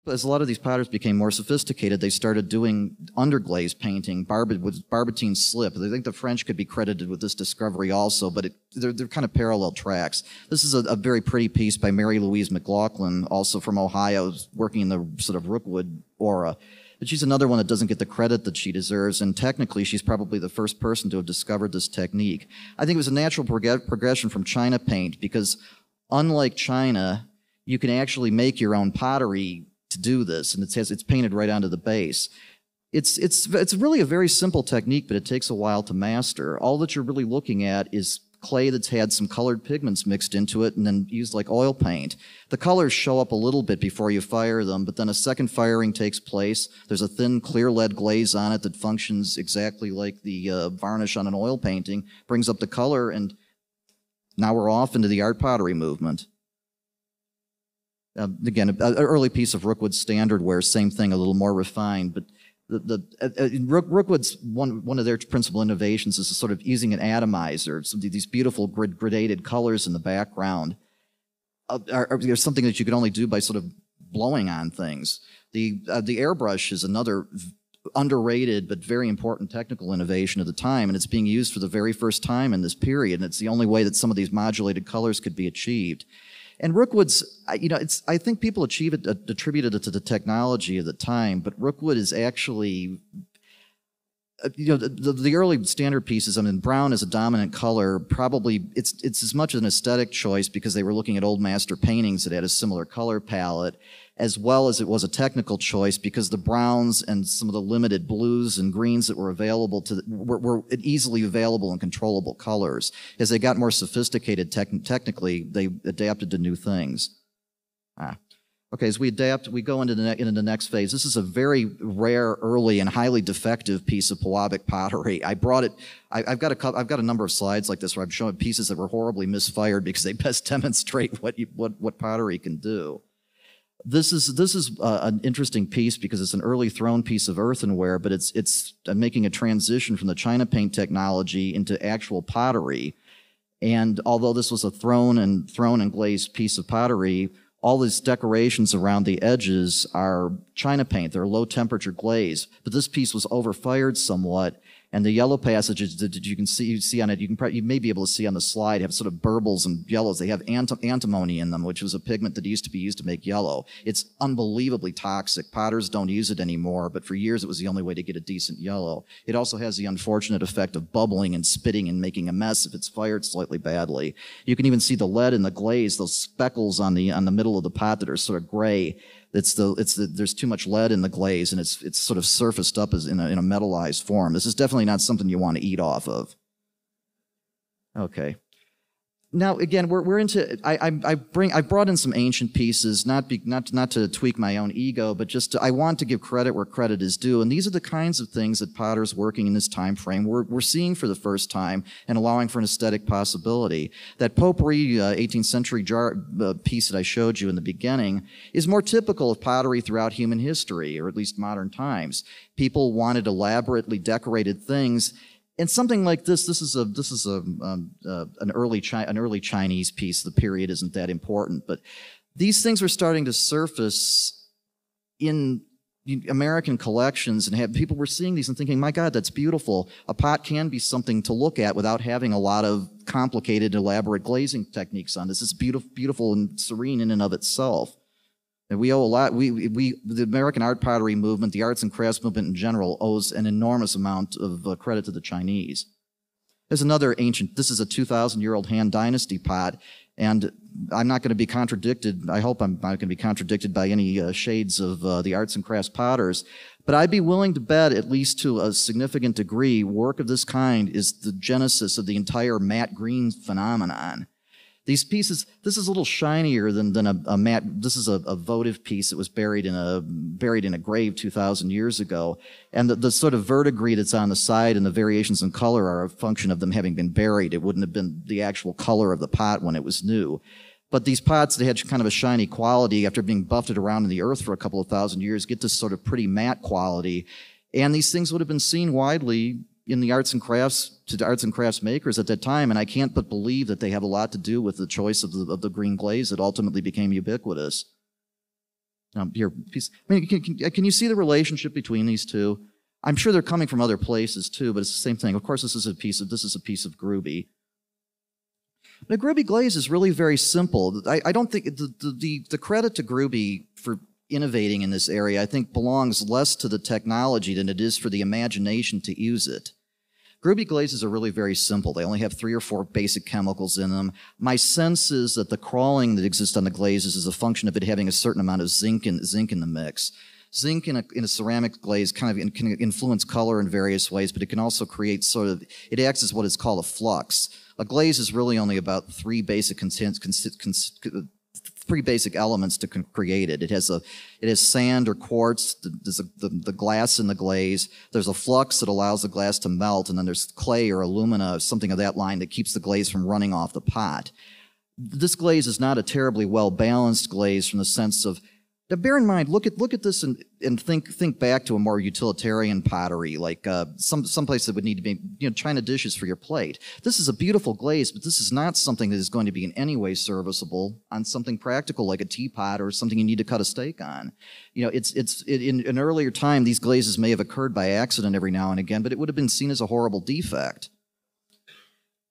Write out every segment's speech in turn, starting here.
As a lot of these potters became more sophisticated, they started doing underglaze painting, barbotine slip. I think the French could be credited with this discovery also, but they're kind of parallel tracks. This is a very pretty piece by Mary Louise McLaughlin, also from Ohio, working in the sort of Rookwood aura. But she's another one that doesn't get the credit that she deserves, and technically she's probably the first person to have discovered this technique. I think it was a natural progression from China paint, because unlike China, you can actually make your own pottery to do this, and it's painted right onto the base. It's really a very simple technique, but it takes a while to master. All that you're really looking at is clay that's had some colored pigments mixed into it and then used like oil paint. The colors show up a little bit before you fire them, but then a second firing takes place. There's a thin clear lead glaze on it that functions exactly like the varnish on an oil painting, brings up the color, and now we're off into the art pottery movement. Again, an early piece of Rookwood standard ware, same thing, a little more refined. But Rookwood's one of their principal innovations is sort of using an atomizer. So these beautiful gradated colors in the background are something that you could only do by sort of blowing on things. The airbrush is another underrated but very important technical innovation of the time, and it's being used for the very first time in this period. And it's the only way that some of these modulated colors could be achieved. And Rookwood's, I think people attributed it to the technology of the time, but Rookwood is actually, the early standard pieces, I mean, brown is a dominant color. Probably it's as much an aesthetic choice because they were looking at old master paintings that had a similar color palette, as well as it was a technical choice because the browns and some of the limited blues and greens that were available were easily available and controllable colors. As they got more sophisticated technically, they adapted to new things. Okay, as we adapt, we go into the next phase. This is a very rare, early, and highly defective piece of Pewabic pottery. I brought it. I've got a number of slides like this where I'm showing pieces that were horribly misfired because they best demonstrate what pottery can do. This is an interesting piece because it's an early thrown piece of earthenware, but it's making a transition from the China paint technology into actual pottery. And although this was a thrown and glazed piece of pottery, all these decorations around the edges are China paint. They're low temperature glaze, but this piece was overfired somewhat. And the yellow passages that you can see on it, you may be able to see on the slide, have sort of burbles and yellows. They have antimony in them, which was a pigment that used to be used to make yellow. It's unbelievably toxic. Potters don't use it anymore, but for years it was the only way to get a decent yellow. It also has the unfortunate effect of bubbling and spitting and making a mess if it's fired slightly badly. You can even see the lead in the glaze, those speckles on the middle of the pot that are sort of gray. There's too much lead in the glaze, and it's sort of surfaced up as in a metallized form. This is definitely not something you want to eat off of. Okay. Now again, we're into. I brought in some ancient pieces, not to tweak my own ego, but just I want to give credit where credit is due. And these are the kinds of things that potters working in this time frame we're seeing for the first time and allowing for an aesthetic possibility. That potpourri 18th century jar piece that I showed you in the beginning is more typical of pottery throughout human history, or at least modern times. People wanted elaborately decorated things. And something like this is an early Chinese piece. The period isn't that important, but these things were starting to surface in American collections, and people were seeing these and thinking, "My God, that's beautiful. A pot can be something to look at without having a lot of complicated, elaborate glazing techniques on this. It's beautiful and serene in and of itself." And we owe a lot. The American art pottery movement, the arts and crafts movement in general, owes an enormous amount of credit to the Chinese. There's another ancient. This is a 2,000-year-old Han Dynasty pot, and I'm not going to be contradicted. I hope I'm not going to be contradicted by any shades of the arts and crafts potters. But I'd be willing to bet, at least to a significant degree, work of this kind is the genesis of the entire matte green phenomenon. These pieces, this is a little shinier than a matte. This is a votive piece that was buried in a grave 2,000 years ago, and the sort of verdigris that's on the side and the variations in color are a function of them having been buried. It wouldn't have been the actual color of the pot when it was new. But these pots, they had kind of a shiny quality after being buffeted around in the earth for a couple of thousand years, get this sort of pretty matte quality, and these things would have been seen widely in the arts and crafts, to the arts and crafts makers at that time, and I can't but believe that they have a lot to do with the choice of the green glaze that ultimately became ubiquitous. Here, I mean, can you see the relationship between these two? I'm sure they're coming from other places too, but it's the same thing. Of course, this is a piece of Gruby. The Gruby glaze is really very simple. I don't think the credit to Gruby for innovating in this area, I think, belongs less to the technology than it is for the imagination to use it. Gruby glazes are really very simple. They only have 3 or 4 basic chemicals in them. My sense is that the crawling that exists on the glazes is a function of it having a certain amount of zinc in the mix. Zinc in a ceramic glaze can influence color in various ways, but it can also create it acts as what is called a flux. A glaze is really only about 3 basic elements to create it. It has sand or quartz, there's the glass in the glaze, there's a flux that allows the glass to melt, and then there's clay or alumina, something of that line that keeps the glaze from running off the pot. This glaze is not a terribly well-balanced glaze from the sense of, now bear in mind, look at this and think back to a more utilitarian pottery, like some place that would need to be, china dishes for your plate. This is a beautiful glaze, but this is not something that is going to be in any way serviceable on something practical like a teapot or something you need to cut a steak on. In an earlier time, these glazes may have occurred by accident every now and again, but it would have been seen as a horrible defect.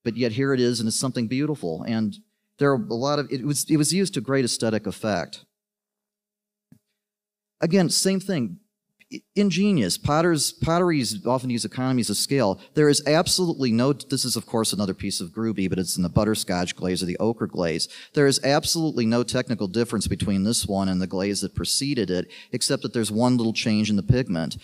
But yet here it is, and it's something beautiful. And there are a lot of it was used to great aesthetic effect. Again, same thing. Ingenious. Potteries often use economies of scale. There is absolutely no, this is of course another piece of Gruby, but it's in the butterscotch glaze or the ochre glaze. There is absolutely no technical difference between this one and the glaze that preceded it, except that there's one little change in the pigment.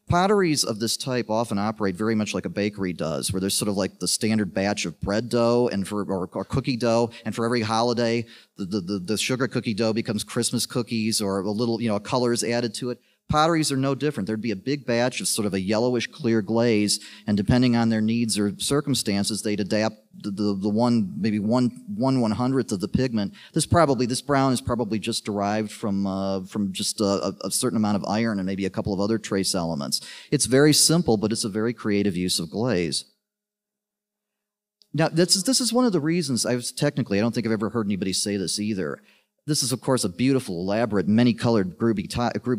Potteries of this type often operate very much like a bakery does, where there's sort of like the standard batch of bread dough or cookie dough, and for every holiday, the sugar cookie dough becomes Christmas cookies, or a little, color is added to it. Potteries are no different. There'd be a big batch of sort of a yellowish clear glaze, and depending on their needs or circumstances, they'd adapt maybe one 1/100th of the pigment. This brown is probably just derived from just a certain amount of iron and maybe a couple of other trace elements. It's very simple, but it's a very creative use of glaze. Now, this is one of the reasons I don't think I've ever heard anybody say this either. This is, of course, a beautiful, elaborate, many-colored Gruby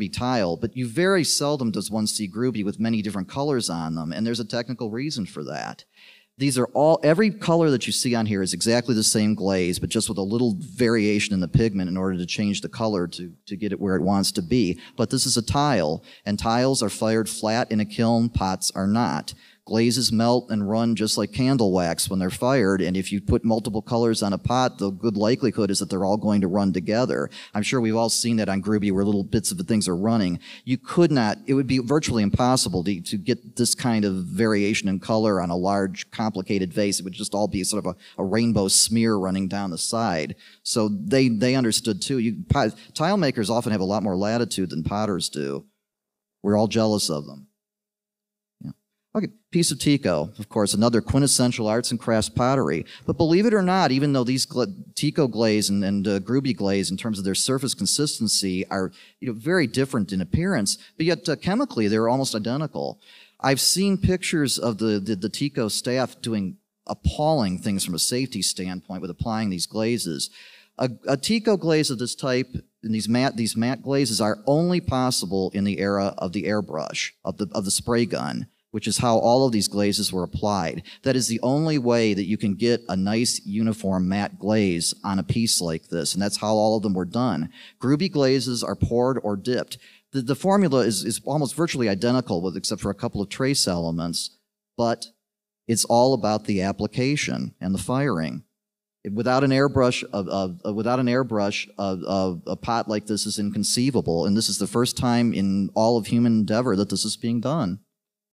tile, but you very seldom does one see Gruby with many different colors on them, and there's a technical reason for that. Every color that you see on here is exactly the same glaze, but just with a little variation in the pigment in order to change the color to get it where it wants to be. But this is a tile, and tiles are fired flat in a kiln, pots are not. Glazes melt and run just like candle wax when they're fired, and if you put multiple colors on a pot, the good likelihood is that they're all going to run together. I'm sure we've all seen that on Gruby where little bits of the things are running. It would be virtually impossible to get this kind of variation in color on a large, complicated vase. It would just all be sort of a rainbow smear running down the side. So they understood too. Tile makers often have a lot more latitude than potters do. We're all jealous of them. Okay, piece of Tico, of course, another quintessential arts and crafts pottery. But believe it or not, even though these Tico glaze and Gruby glaze, in terms of their surface consistency, are very different in appearance, but yet chemically they're almost identical. I've seen pictures of the Tico staff doing appalling things from a safety standpoint with applying these glazes. A Tico glaze of this type, and these matte glazes, are only possible in the era of the airbrush, of the spray gun, which is how all of these glazes were applied. That is the only way that you can get a nice uniform matte glaze on a piece like this, and that's how all of them were done. Gruby glazes are poured or dipped. The formula is almost virtually identical, except for a couple of trace elements, but it's all about the application and the firing. Without an airbrush, a pot like this is inconceivable, and this is the first time in all of human endeavor that this is being done.